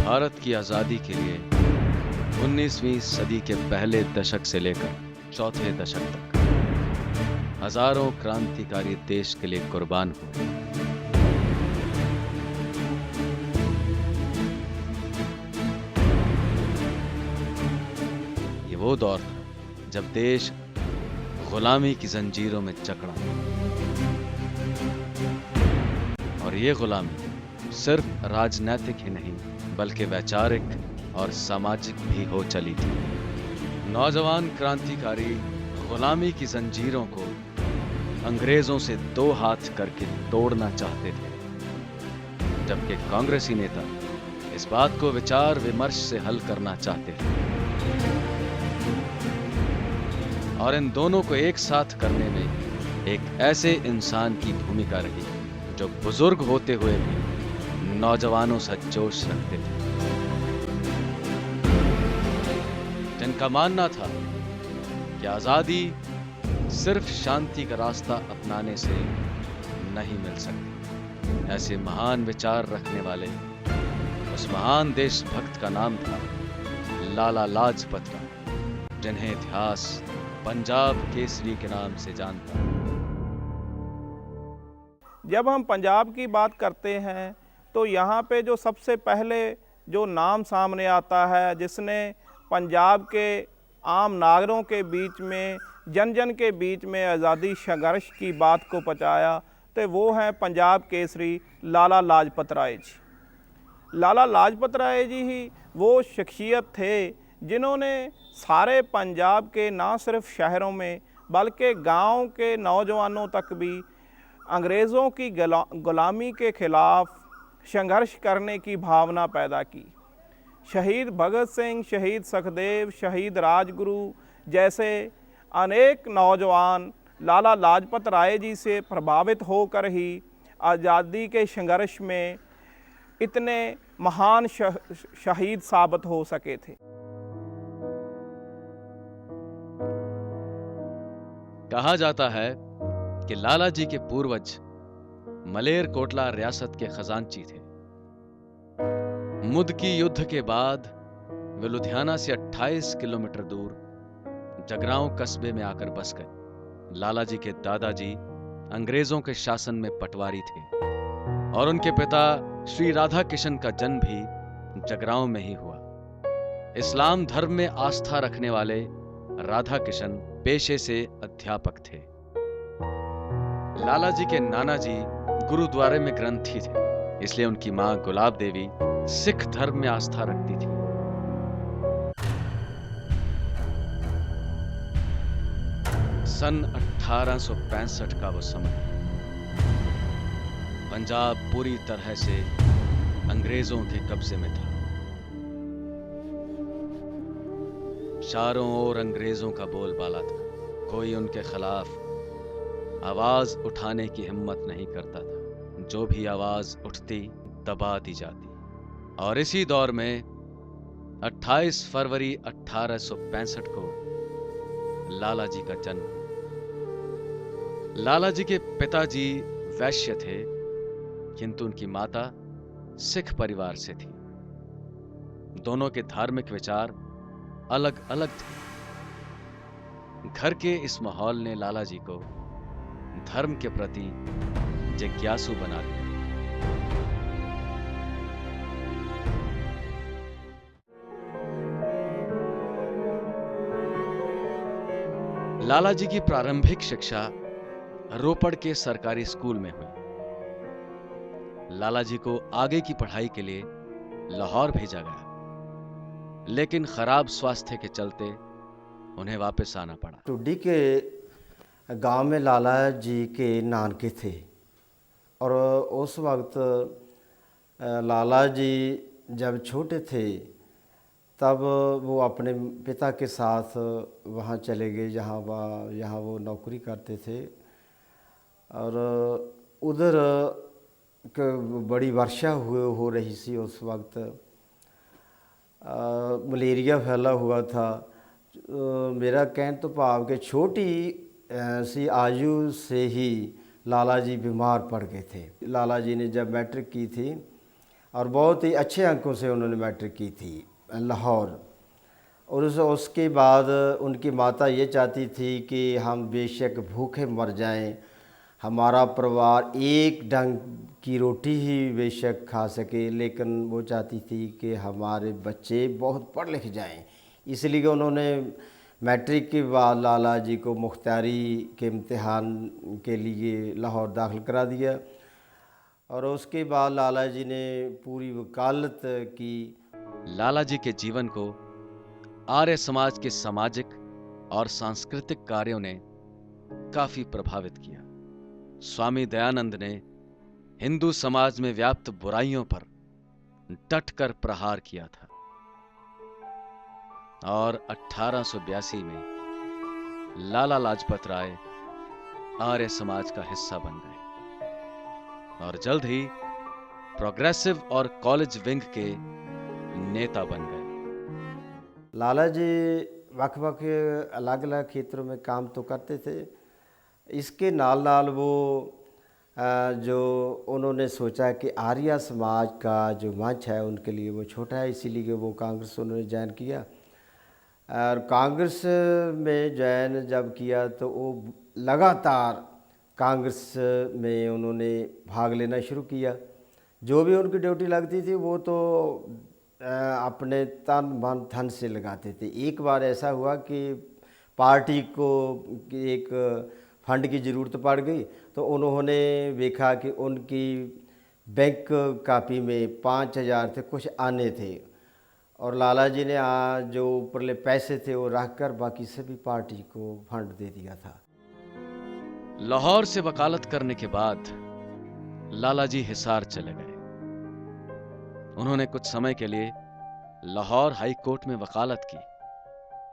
भारत की आज़ादी के लिए 19वीं सदी के पहले दशक से लेकर चौथे दशक तक हजारों क्रांतिकारी देश के लिए कुर्बान हुए। ये वो दौर था जब देश गुलामी की जंजीरों में जकड़ा, और ये गुलामी सिर्फ राजनीतिक ही नहीं बल्कि वैचारिक और सामाजिक भी हो चली थी। नौजवान क्रांतिकारी गुलामी की जंजीरों को अंग्रेजों से दो हाथ करके तोड़ना चाहते थे, जबकि कांग्रेसी नेता इस बात को विचार विमर्श से हल करना चाहते थे। और इन दोनों को एक साथ करने में एक ऐसे इंसान की भूमिका रही जो बुजुर्ग होते हुए भी नौजवानों सा जोश रखते थे, जिनका मानना था कि आजादी सिर्फ शांति का रास्ता अपनाने से नहीं मिल सकती। ऐसे महान विचार रखने वाले उस महान देशभक्त का नाम था लाला लाजपत राय, जिन्हें इतिहास पंजाब केसरी के नाम से जानता है। जब हम पंजाब की बात करते हैं तो यहाँ पे जो सबसे पहले जो नाम सामने आता है, जिसने पंजाब के आम नागरिकों के बीच में, जन जन के बीच में आज़ादी संघर्ष की बात को पहुँचाया, तो वो हैं पंजाब केसरी लाला लाजपत राय जी। लाला लाजपत राय जी ही वो शख्सियत थे जिन्होंने सारे पंजाब के ना सिर्फ शहरों में बल्कि गांव के नौजवानों तक भी अंग्रेज़ों की गुलामी के ख़िलाफ़ संघर्ष करने की भावना पैदा की। शहीद भगत सिंह, शहीद सुखदेव, शहीद राजगुरु जैसे अनेक नौजवान लाला लाजपत राय जी से प्रभावित होकर ही आज़ादी के संघर्ष में इतने महान शहीद साबित हो सके थे। कहा जाता है कि लाला जी के पूर्वज मलेरकोटला रियासत के खजांची थे। मुदकी युद्ध के बाद वे लुधियाना से 28 किलोमीटर दूर जगरांव कस्बे में आकर बस गए। लाला जी के दादाजी अंग्रेजों के शासन में पटवारी थे और उनके पिता श्री राधा किशन का जन्म भी जगरांव में ही हुआ। इस्लाम धर्म में आस्था रखने वाले राधा किशन पेशे से अध्यापक थे। लाला जी के नाना जी गुरुद्वारे में ग्रंथी थे, इसलिए उनकी मां गुलाब देवी सिख धर्म में आस्था रखती थी। सन 1865 का वो समय, पंजाब पूरी तरह से अंग्रेजों के कब्जे में था। चारों ओर अंग्रेजों का बोलबाला था, कोई उनके खिलाफ आवाज उठाने की हिम्मत नहीं करता था। जो भी आवाज उठती दबा दी जाती। और इसी दौर में 28 फरवरी 1865 को लाला जी का जन्म। लाला जी के पिताजी वैश्य थे, किंतु उनकी माता सिख परिवार से थी। दोनों के धार्मिक विचार अलग अलग थे। घर के इस माहौल ने लाला जी को धर्म के प्रति जिज्ञासु बना दिया। लाला जी की प्रारंभिक शिक्षा रोपड़ के सरकारी स्कूल में हुई। लाला जी को आगे की पढ़ाई के लिए लाहौर भेजा गया, लेकिन खराब स्वास्थ्य के चलते उन्हें वापस आना पड़ा। टुड्डी के गांव में लाला जी के नानके थे और उस वक्त लाला जी जब छोटे थे तब वो अपने पिता के साथ वहाँ चले गए जहाँ वो नौकरी करते थे। और उधर बड़ी वर्षा हो रही थी उस वक्त। मलेरिया फैला हुआ था। मेरा कहने तो भाव के छोटी सी आयु से ही लाला जी बीमार पड़ गए थे। लाला जी ने जब मैट्रिक की थी और बहुत ही अच्छे अंकों से उन्होंने मैट्रिक की थी लाहौर। और उसके बाद उनकी माता ये चाहती थी कि हम बेशक भूखे मर जाएं, हमारा परिवार एक ढंग की रोटी ही बेशक खा सके, लेकिन वो चाहती थी कि हमारे बच्चे बहुत पढ़ लिख जाएं। इसलिए उन्होंने मैट्रिक के बाद लाला जी को मुख्तारी के इम्तिहान के लिए लाहौर दाखिल करा दिया। और उसके बाद लाला जी ने पूरी वकालत की। लाला जी के जीवन को आर्य समाज के सामाजिक और सांस्कृतिक कार्यों ने काफी प्रभावित किया। स्वामी दयानंद ने हिंदू समाज में व्याप्त बुराइयों पर डटकर प्रहार किया था और 1882 में लाला लाजपत राय आर्य समाज का हिस्सा बन गए और जल्द ही प्रोग्रेसिव और कॉलेज विंग के नेता बन गए। लाला जी वक्-वक् अलग अलग क्षेत्रों में काम तो करते थे। इसके नाल नाल वो जो उन्होंने सोचा कि आर्य समाज का जो मंच है उनके लिए वो छोटा है, इसीलिए वो कांग्रेस उन्होंने ज्वाइन किया। और कांग्रेस में ज्वाइन जब किया तो वो लगातार कांग्रेस में उन्होंने भाग लेना शुरू किया। जो भी उनकी ड्यूटी लगती थी वो तो अपने तन मन धन से लगाते थे। एक बार ऐसा हुआ कि पार्टी को एक फंड की ज़रूरत पड़ गई, तो उन्होंने देखा कि उनकी बैंक कापी में 5,000 थे, कुछ आने थे, और लाला जी ने जो ऊपरले पैसे थे वो रख कर बाकी सभी पार्टी को फंड दे दिया था। लाहौर से वकालत करने के बाद लाला जी हिसार चले गए। उन्होंने कुछ समय के लिए लाहौर हाई कोर्ट में वकालत की।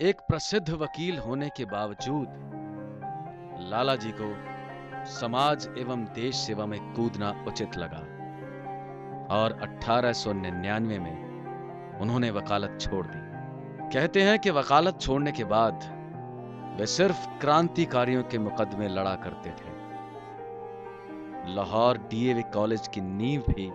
एक प्रसिद्ध वकील होने के बावजूद लाला जी को समाज एवं देश सेवा में कूदना उचित लगा और 1899 में उन्होंने वकालत छोड़ दी। कहते हैं कि वकालत छोड़ने के बाद वे सिर्फ क्रांतिकारियों के मुकदमे लड़ा करते थे। लाहौर डीएवी कॉलेज की नींव भी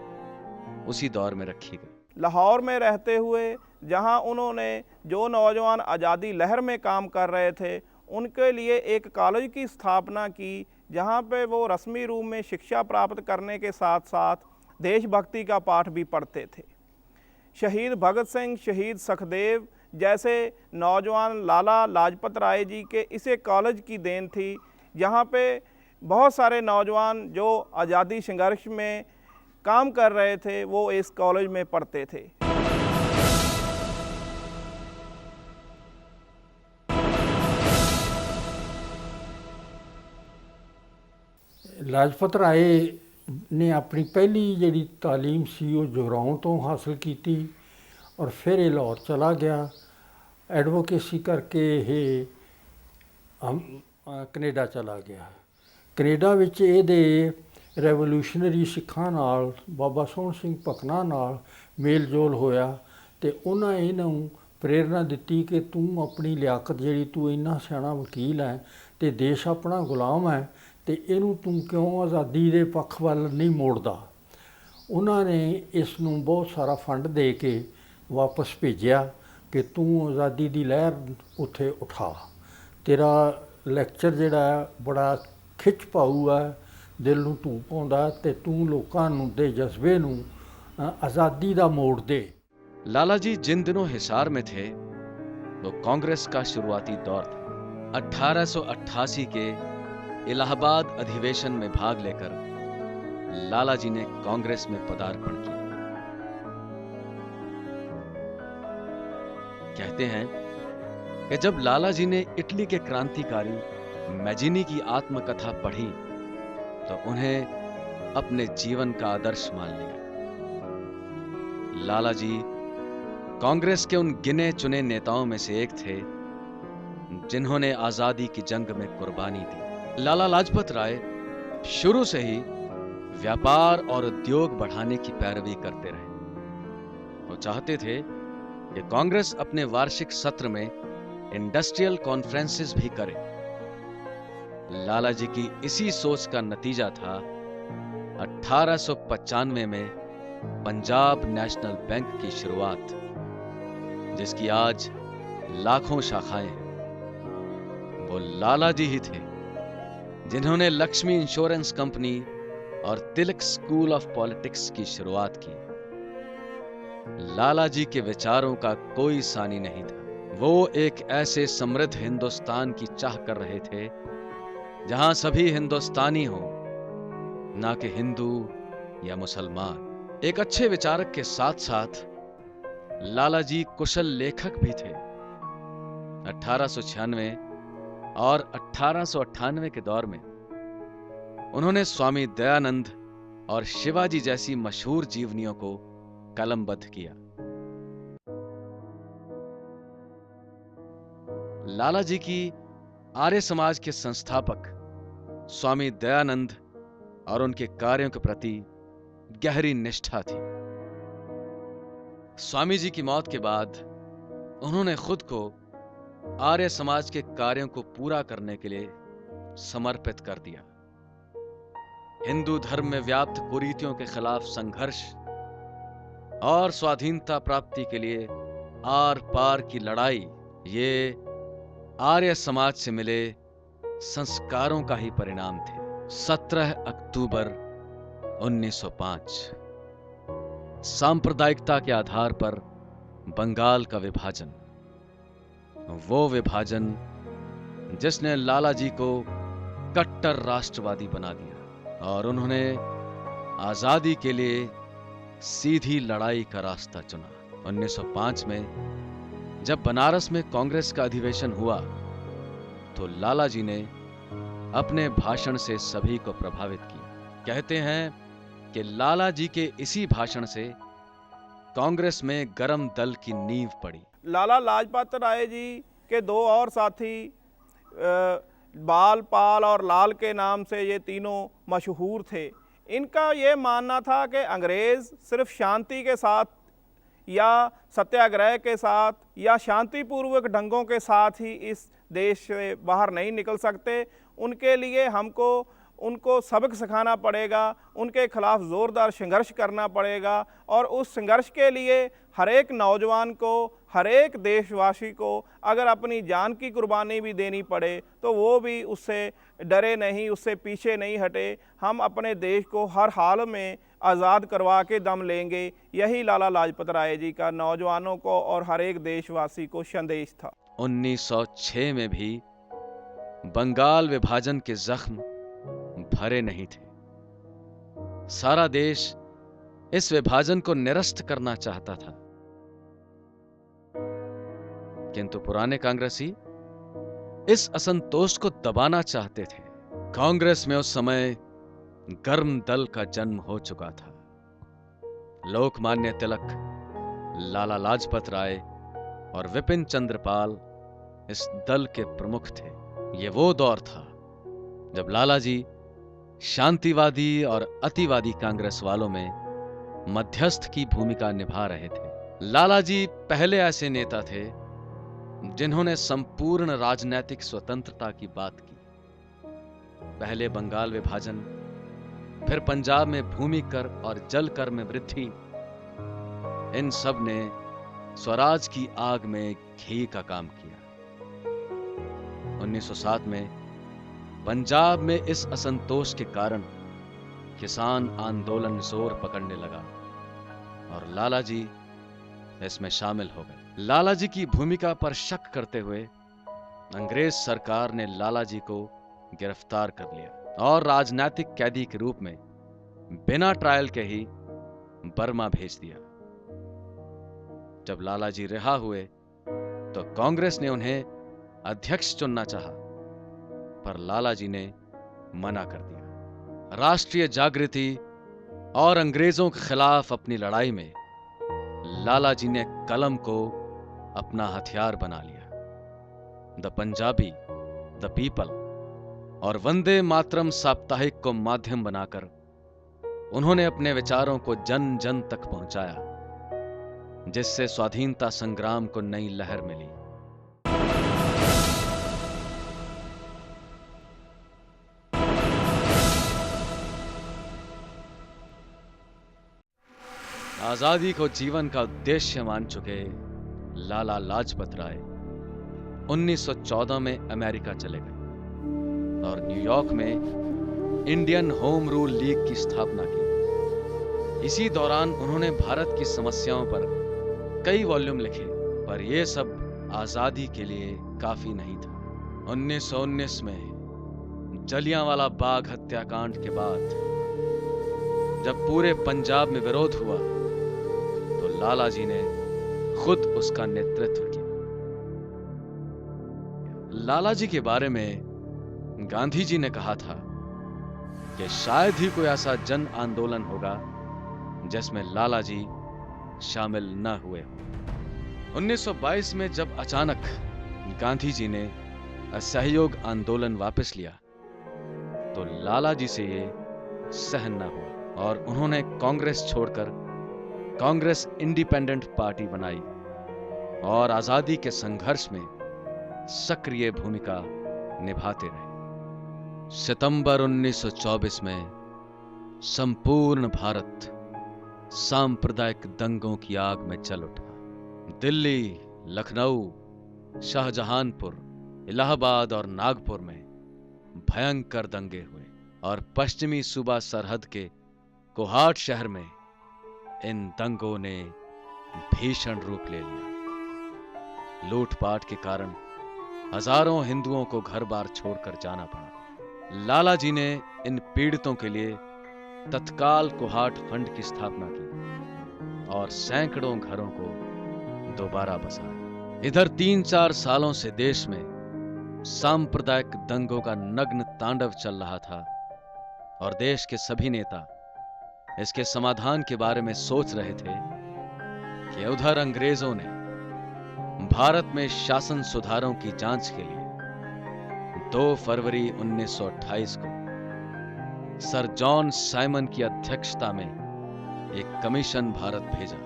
उसी दौर में रखी गई। लाहौर में रहते हुए जहां उन्होंने जो नौजवान आज़ादी लहर में काम कर रहे थे उनके लिए एक कॉलेज की स्थापना की, जहां पे वो रस्मी रूप में शिक्षा प्राप्त करने के साथ साथ देशभक्ति का पाठ भी पढ़ते थे। शहीद भगत सिंह, शहीद सुखदेव जैसे नौजवान लाला लाजपत राय जी के इसे कॉलेज की देन थी, जहां पे बहुत सारे नौजवान जो आज़ादी संघर्ष में काम कर रहे थे वो इस कॉलेज में पढ़ते थे। लाजपत राय ने अपनी पहली जी तालीम सी वो जोराओं तो हासिल की और फिर ये लाहौर चला गया। एडवोकेसी करके ये कनेडा चला गया। कनेडा विच इहदे रेवोल्यूशनरी सिखां नाल बाबा सोहन सिंह भकना नाल मेल जोल होया ते उन्हें इन्हूं प्रेरणा दी कि तू अपनी लियाकत जी तू इन्ना सियाणा वकील है ते देश अपना गुलाम है ते इनू तू क्यों आज़ादी दे पक्ष वाल नहीं मोड़दा। उन्होंने इसनूं बहुत सारा फंड दे के वापस भेजिया कि तू आज़ादी दी लहर उत्थे उठा, तेरा लैक्चर जिहड़ा बड़ा खिच पाऊ है, दिल नूं धू पाउंदा ते तू लोकां नूं दे जज्बे नूं आज़ादी दा मोड़ दे। लाला जी जिन दिनों हिसार में थे वो कांग्रेस का शुरुआती दौर था। 1888 के इलाहाबाद अधिवेशन में भाग लेकर लाला जी ने कांग्रेस में पदार्पण किया। कहते हैं कि जब लाला जी ने इटली के क्रांतिकारी मैजिनी की आत्मकथा पढ़ी तो उन्हें अपने जीवन का आदर्श मान लिया। लाला जी कांग्रेस के उन गिने चुने नेताओं में से एक थे जिन्होंने आजादी की जंग में कुर्बानी दी। लाला लाजपत राय शुरू से ही व्यापार और उद्योग बढ़ाने की पैरवी करते रहे। वो चाहते थे कि कांग्रेस अपने वार्षिक सत्र में इंडस्ट्रियल कॉन्फ्रेंसेस भी करे। लाला जी की इसी सोच का नतीजा था 1895 में पंजाब नेशनल बैंक की शुरुआत, जिसकी आज लाखों शाखाएं हैं, वो लाला जी ही थे जिन्होंने लक्ष्मी इंश्योरेंस कंपनी और तिलक स्कूल ऑफ पॉलिटिक्स की शुरुआत की। लाला जी के विचारों का कोई सानी नहीं था। वो एक ऐसे समृद्ध हिंदुस्तान की चाह कर रहे थे जहां सभी हिंदुस्तानी हो, ना कि हिंदू या मुसलमान। एक अच्छे विचारक के साथ साथ लाला जी कुशल लेखक भी थे। 1896 और 1898 के दौर में उन्होंने स्वामी दयानंद और शिवाजी जैसी मशहूर जीवनियों को कलमबद्ध किया। लाला जी की आर्य समाज के संस्थापक स्वामी दयानंद और उनके कार्यों के प्रति गहरी निष्ठा थी। स्वामी जी की मौत के बाद उन्होंने खुद को आर्य समाज के कार्यों को पूरा करने के लिए समर्पित कर दिया। हिंदू धर्म में व्याप्त कुरीतियों के खिलाफ संघर्ष और स्वाधीनता प्राप्ति के लिए आर पार की लड़ाई, ये आर्य समाज से मिले संस्कारों का ही परिणाम थे। 17 अक्टूबर 1905 सांप्रदायिकता के आधार पर बंगाल का विभाजन, वो विभाजन जिसने लाला जी को कट्टर राष्ट्रवादी बना दिया और उन्होंने आजादी के लिए सीधी लड़ाई का रास्ता चुना। 1905 में जब बनारस में कांग्रेस का अधिवेशन हुआ तो लाला जी ने अपने भाषण से सभी को प्रभावित किया। कहते हैं कि लाला जी के इसी भाषण से कांग्रेस में गरम दल की नींव पड़ी। लाला लाजपत राय जी के दो और साथी बाल, पाल और लाल के नाम से ये तीनों मशहूर थे। इनका ये मानना था कि अंग्रेज़ सिर्फ शांति के साथ या सत्याग्रह के साथ या शांतिपूर्वक ढंगों के साथ ही इस देश से बाहर नहीं निकल सकते। उनके लिए हमको उनको सबक सिखाना पड़ेगा, उनके खिलाफ ज़ोरदार संघर्ष करना पड़ेगा और उस संघर्ष के लिए हर एक नौजवान को, हर एक देशवासी को अगर अपनी जान की कुर्बानी भी देनी पड़े तो वो भी उससे डरे नहीं, उससे पीछे नहीं हटे। हम अपने देश को हर हाल में आज़ाद करवा के दम लेंगे। यही लाला लाजपत राय जी का नौजवानों को और हर एक देशवासी को संदेश था। 1906 में भी बंगाल विभाजन के जख्म भरे नहीं थे। सारा देश इस विभाजन को निरस्त करना चाहता था, किंतु पुराने कांग्रेसी इस असंतोष को दबाना चाहते थे। कांग्रेस में उस समय गर्म दल का जन्म हो चुका था। लोकमान्य तिलक, लाला लाजपत राय और विपिन चंद्र पाल इस दल के प्रमुख थे। ये वो दौर था जब लाला जी शांतिवादी और अतिवादी कांग्रेस वालों में मध्यस्थ की भूमिका निभा रहे थे। लाला जी पहले ऐसे नेता थे जिन्होंने संपूर्ण राजनीतिक स्वतंत्रता की बात की। पहले बंगाल विभाजन, फिर पंजाब में भूमि कर और जल कर में वृद्धि, इन सब ने स्वराज की आग में घी का काम किया। 1907 में पंजाब में इस असंतोष के कारण किसान आंदोलन जोर पकड़ने लगा और लाला जी इसमें शामिल हो गए। लाला जी की भूमिका पर शक करते हुए अंग्रेज सरकार ने लाला जी को गिरफ्तार कर लिया और राजनीतिक कैदी के रूप में बिना ट्रायल के ही बर्मा भेज दिया। जब लाला जी रिहा हुए तो कांग्रेस ने उन्हें अध्यक्ष चुनना चाहा, पर लाला जी ने मना कर दिया। राष्ट्रीय जागृति और अंग्रेजों के खिलाफ अपनी लड़ाई में लाला जी ने कलम को अपना हथियार बना लिया। द पंजाबी, द पीपल और वंदे मातरम साप्ताहिक को माध्यम बनाकर उन्होंने अपने विचारों को जन जन तक पहुंचाया, जिससे स्वाधीनता संग्राम को नई लहर मिली। आजादी को जीवन का उद्देश्य मान चुके लाला लाजपत राय 1914 में अमेरिका चले गए और न्यूयॉर्क में इंडियन होम रूल लीग की स्थापना की। इसी दौरान उन्होंने भारत की समस्याओं पर कई वॉल्यूम लिखे, पर यह सब आजादी के लिए काफी नहीं था। 1919 में जलियांवाला बाग हत्याकांड के बाद जब पूरे पंजाब में विरोध हुआ तो लाला जी ने खुद उसका नेतृत्व किया। लाला जी के बारे में गांधी जी ने कहा था कि शायद ही कोई ऐसा जन आंदोलन होगा जिसमें लाला जी शामिल न हुए हों। 1922 में जब अचानक गांधी जी ने असहयोग आंदोलन वापस लिया तो लाला जी से ये सहन न हुआ और उन्होंने कांग्रेस छोड़कर कांग्रेस इंडिपेंडेंट पार्टी बनाई और आजादी के संघर्ष में सक्रिय भूमिका निभाते रहे। सितंबर 1924 में संपूर्ण भारत सांप्रदायिक दंगों की आग में जल उठा। दिल्ली, लखनऊ, शाहजहांपुर, इलाहाबाद और नागपुर में भयंकर दंगे हुए और पश्चिमी सूबा सरहद के कोहाट शहर में इन दंगों ने भीषण रूप ले लिया। लूटपाट के कारण हजारों हिंदुओं को घर बार छोड़कर जाना पड़ा। लाला जी ने इन पीड़ितों के लिए तत्काल कोहाट फंड की स्थापना की और सैकड़ों घरों को दोबारा बसाया। इधर 3-4 सालों से देश में सांप्रदायिक दंगों का नग्न तांडव चल रहा था और देश के सभी नेता इसके समाधान के बारे में सोच रहे थे कि उधर अंग्रेजों ने भारत में शासन सुधारों की जांच के लिए 2 फरवरी 1928 को सर जॉन साइमन की अध्यक्षता में एक कमीशन भारत भेजा।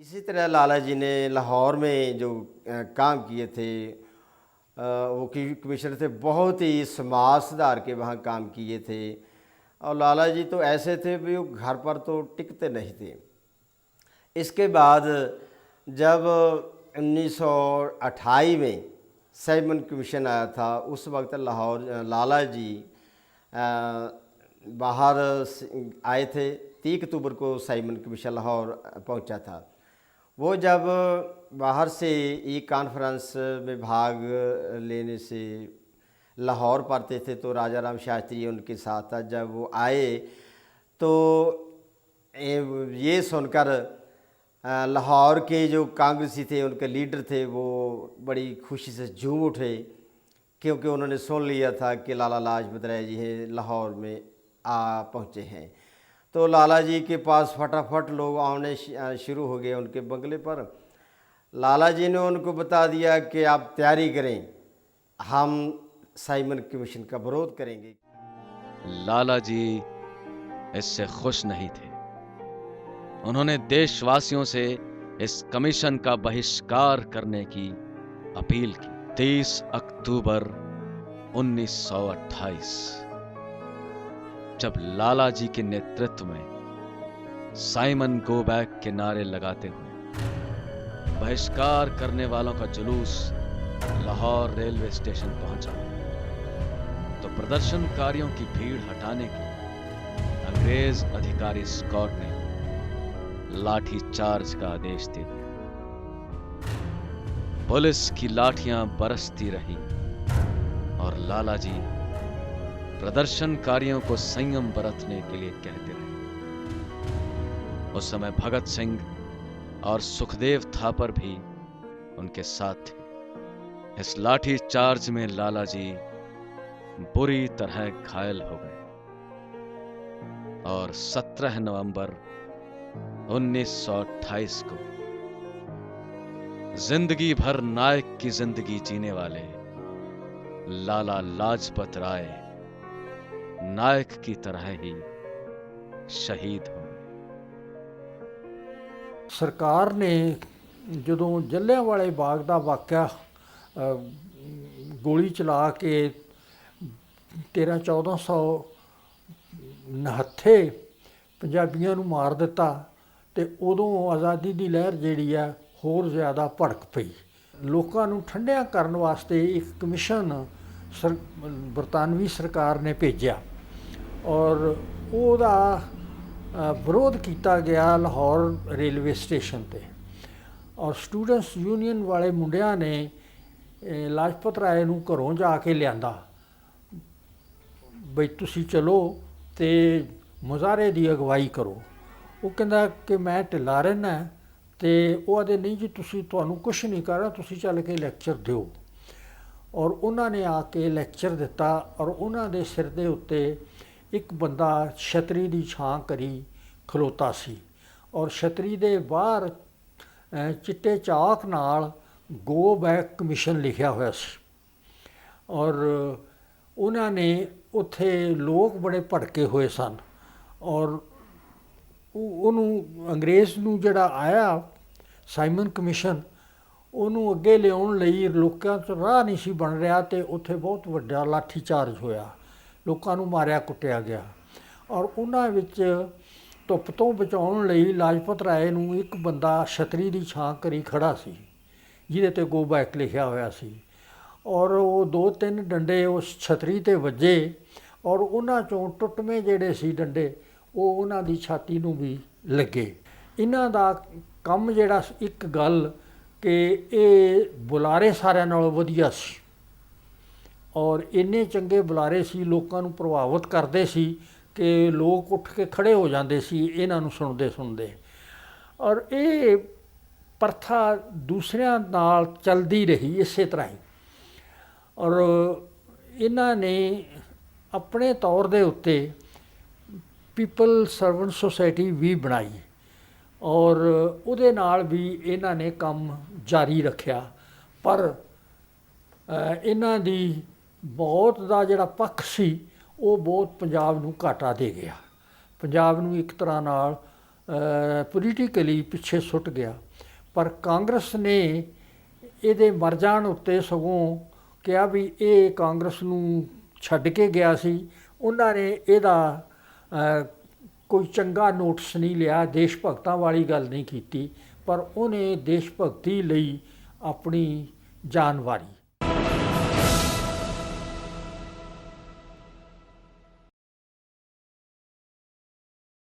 इसी तरह लाला जी ने लाहौर में जो काम किए थे वो कमिश्नर थे, बहुत ही समाज सुधार के वहाँ काम किए थे और लाला जी तो ऐसे थे भी वो घर पर तो टिकते नहीं थे। इसके बाद जब 1928 में साइमन कमीशन आया था उस वक्त लाहौर लाला जी बाहर आए थे। 30 अक्टूबर को साइमन कमीशन लाहौर पहुंचा था। वो जब बाहर से ई कॉन्फ्रेंस में भाग लेने से लाहौर पढ़ते थे तो राजा राम शास्त्री उनके साथ था। जब वो आए तो ये सुनकर लाहौर के जो कांग्रेसी थे उनके लीडर थे वो बड़ी खुशी से झूम उठे, क्योंकि उन्होंने सुन लिया था कि लाला लाजपत राय जी हैं लाहौर में आ पहुँचे हैं। तो लाला जी के पास फटाफट लोग आने शुरू हो गए उनके बंगले पर। लाला जी ने उनको बता दिया कि आप तैयारी करें, हम साइमन कमीशन का विरोध करेंगे। लाला जी इससे खुश नहीं थे। उन्होंने देशवासियों से इस कमीशन का बहिष्कार करने की अपील की। 30 अक्टूबर 1928 जब लाला जी के नेतृत्व में साइमन गो बैक के नारे लगाते हुए बहिष्कार करने वालों का जुलूस लाहौर रेलवे स्टेशन पहुंचा तो प्रदर्शनकारियों की भीड़ हटाने के लिए अंग्रेज अधिकारी स्कॉट ने लाठी चार्ज का आदेश दे दिया। पुलिस की लाठियां बरसती रही और लाला जी प्रदर्शनकारियों को संयम बरतने के लिए कहते रहे। उस समय भगत सिंह और सुखदेव थापर भी उनके साथ थे। इस लाठी चार्ज में लाला जी बुरी तरह घायल हो गए और 17 नवंबर 1928 को जिंदगी भर नायक की जिंदगी जीने वाले लाला लाजपत राय नायक की तरह ही शहीद हो गए। ਸਰਕਾਰ ਨੇ ਜਦੋਂ ਜਲ੍ਹਿਆਂਵਾਲੇ ਬਾਗ ਦਾ ਵਾਕਿਆ ਗੋਲੀ ਚਲਾ ਕੇ 13-1400 ਨਿਹੱਥੇ ਪੰਜਾਬੀਆਂ ਨੂੰ ਮਾਰ ਦਿੱਤਾ ਤੇ ਉਦੋਂ ਆਜ਼ਾਦੀ ਦੀ ਲਹਿਰ ਜਿਹੜੀ ਆ ਹੋਰ ਜ਼ਿਆਦਾ ਭੜਕ ਪਈ। ਲੋਕਾਂ ਨੂੰ ਠੰਡਿਆਂ ਕਰਨ ਵਾਸਤੇ ਇੱਕ ਕਮਿਸ਼ਨ ਬਰਤਾਨਵੀ ਸਰਕਾਰ ਨੇ ਭੇਜਿਆ ਔਰ ਉਹਦਾ ਵਿਰੋਧ ਕੀਤਾ ਗਿਆ ਲਾਹੌਰ ਰੇਲਵੇ ਸਟੇਸ਼ਨ ਤੇ। ਔਰ ਸਟੂਡੈਂਟਸ ਯੂਨੀਅਨ ਵਾਲੇ ਮੁੰਡਿਆਂ ਨੇ ਲਾਜਪਤ ਰਾਏ ਨੂੰ ਘਰੋਂ ਜਾ ਕੇ ਲਿਆਂਦਾ ਬਈ ਤੁਸੀਂ ਚਲੋ ਤੇ ਮੁਜ਼ਾਹਰੇ ਦੀ ਅਗਵਾਈ ਕਰੋ। ਉਹ ਕਹਿੰਦਾ ਕਿ ਮੈਂ ਢਿੱਲਾ ਰਹਿਣਾ ਤੇ ਉਹ ਆਦੇ ਨਹੀਂ ਜੀ ਤੁਸੀਂ, ਤੁਹਾਨੂੰ ਕੁਛ ਨਹੀਂ ਕਰਨਾ, ਤੁਸੀਂ ਚੱਲ ਕੇ ਲੈਕਚਰ ਦਿਓ। ਔਰ ਉਹਨਾਂ ਨੇ ਆ ਕੇ ਲੈਕਚਰ ਦਿੱਤਾ ਔਰ ਉਹਨਾਂ ਦੇ ਸਿਰ ਦੇ ਉੱਤੇ ਇੱਕ ਬੰਦਾ ਛਤਰੀ ਦੀ ਛਾਂ ਕਰੀ ਖਲੋਤਾ ਸੀ ਔਰ ਛਤਰੀ ਦੇ ਬਾਹਰ ਚਿੱਟੇ ਚਾਕ ਨਾਲ ਗੋ ਬੈਕ ਕਮਿਸ਼ਨ ਲਿਖਿਆ ਹੋਇਆ ਸੀ। ਔਰ ਉਹਨਾਂ ਨੇ ਉੱਥੇ ਲੋਕ ਬੜੇ ਭੜਕੇ ਹੋਏ ਸਨ ਔਰ ਉਹਨੂੰ ਅੰਗਰੇਜ਼ ਨੂੰ ਜਿਹੜਾ ਆਇਆ ਸਾਈਮਨ ਕਮਿਸ਼ਨ, ਉਹਨੂੰ ਅੱਗੇ ਲਿਆਉਣ ਲਈ ਲੋਕਾਂ 'ਚ ਰਾਹ ਨਹੀਂ ਸੀ ਬਣ ਰਿਹਾ ਤੇ ਉੱਥੇ ਬਹੁਤ ਵੱਡਾ ਲਾਠੀ ਚਾਰਜ ਹੋਇਆ, ਲੋਕਾਂ ਨੂੰ ਮਾਰਿਆ ਕੁੱਟਿਆ ਗਿਆ। ਔਰ ਉਹਨਾਂ ਵਿੱਚ ਧੁੱਪ ਤੋਂ ਬਚਾਉਣ ਲਈ ਲਾਜਪਤ ਰਾਏ ਨੂੰ ਇੱਕ ਬੰਦਾ ਛਤਰੀ ਦੀ ਛਾਂ ਕਰੀ ਖੜਾ ਸੀ ਜਿਹਦੇ ਤੇ ਗੋ ਬੈਕ ਲਿਖਿਆ ਹੋਇਆ ਸੀ ਔਰ ਉਹ 2-3 ਡੰਡੇ ਉਸ ਛਤਰੀ ਤੇ ਵੱਜੇ ਔਰ ਉਹਨਾਂ 'ਚੋਂ ਟੁੱਟਵੇਂ ਜਿਹੜੇ ਸੀ ਡੰਡੇ ਉਹ ਉਹਨਾਂ ਦੀ ਛਾਤੀ ਨੂੰ ਵੀ ਲੱਗੇ। ਇਹਨਾਂ ਦਾ ਕੰਮ ਜਿਹੜਾ ਇੱਕ ਗੱਲ ਕਿ ਇਹ ਬੁਲਾਰੇ ਸਾਰਿਆਂ ਨਾਲੋਂ ਵਧੀਆ ਸੀ ਔਰ ਇੰਨੇ ਚੰਗੇ ਬੁਲਾਰੇ ਸੀ, ਲੋਕਾਂ ਨੂੰ ਪ੍ਰਭਾਵਿਤ ਕਰਦੇ ਸੀ ਕਿ ਲੋਕ ਉੱਠ ਕੇ ਖੜੇ ਹੋ ਜਾਂਦੇ ਸੀ ਇਹਨਾਂ ਨੂੰ ਸੁਣਦੇ ਸੁਣਦੇ। ਔਰ ਇਹ ਪ੍ਰਥਾ ਦੂਸਰਿਆਂ ਨਾਲ ਚੱਲਦੀ ਰਹੀ ਇਸੇ ਤਰ੍ਹਾਂ ਹੀ। ਔਰ ਇਹਨਾਂ ਨੇ ਆਪਣੇ ਤੌਰ ਦੇ ਉੱਤੇ ਪੀਪਲ ਸਰਵੈਂਟ ਸੁਸਾਇਟੀ ਵੀ ਬਣਾਈ ਔਰ ਉਹਦੇ ਨਾਲ ਵੀ ਇਹਨਾਂ ਨੇ ਕੰਮ ਜਾਰੀ ਰੱਖਿਆ। ਪਰ ਇਹਨਾਂ ਦੀ ਬਹੁਤ ਦਾ ਜਿਹੜਾ ਪੱਖ ਸੀ ਉਹ ਬਹੁਤ ਪੰਜਾਬ ਨੂੰ ਘਾਟਾ ਦੇ ਗਿਆ, ਪੰਜਾਬ ਨੂੰ ਇੱਕ ਤਰ੍ਹਾਂ ਨਾਲ ਪੋਲੀਟੀਕਲੀ ਪਿੱਛੇ ਸੁੱਟ ਗਿਆ। ਪਰ ਕਾਂਗਰਸ ਨੇ ਇਹਦੇ ਮਰ ਜਾਣ ਉੱਤੇ ਸਗੋਂ ਕਿਹਾ ਵੀ ਇਹ ਕਾਂਗਰਸ ਨੂੰ ਛੱਡ ਕੇ ਗਿਆ ਸੀ, ਉਹਨਾਂ ਨੇ ਇਹਦਾ ਕੋਈ ਚੰਗਾ ਨੋਟਿਸ ਨਹੀਂ ਲਿਆ, ਦੇਸ਼ ਭਗਤਾਂ ਵਾਲੀ ਗੱਲ ਨਹੀਂ ਕੀਤੀ, ਪਰ ਉਹਨੇ ਦੇਸ਼ ਭਗਤੀ ਲਈ ਆਪਣੀ ਜਾਨ ਵਾਰੀ।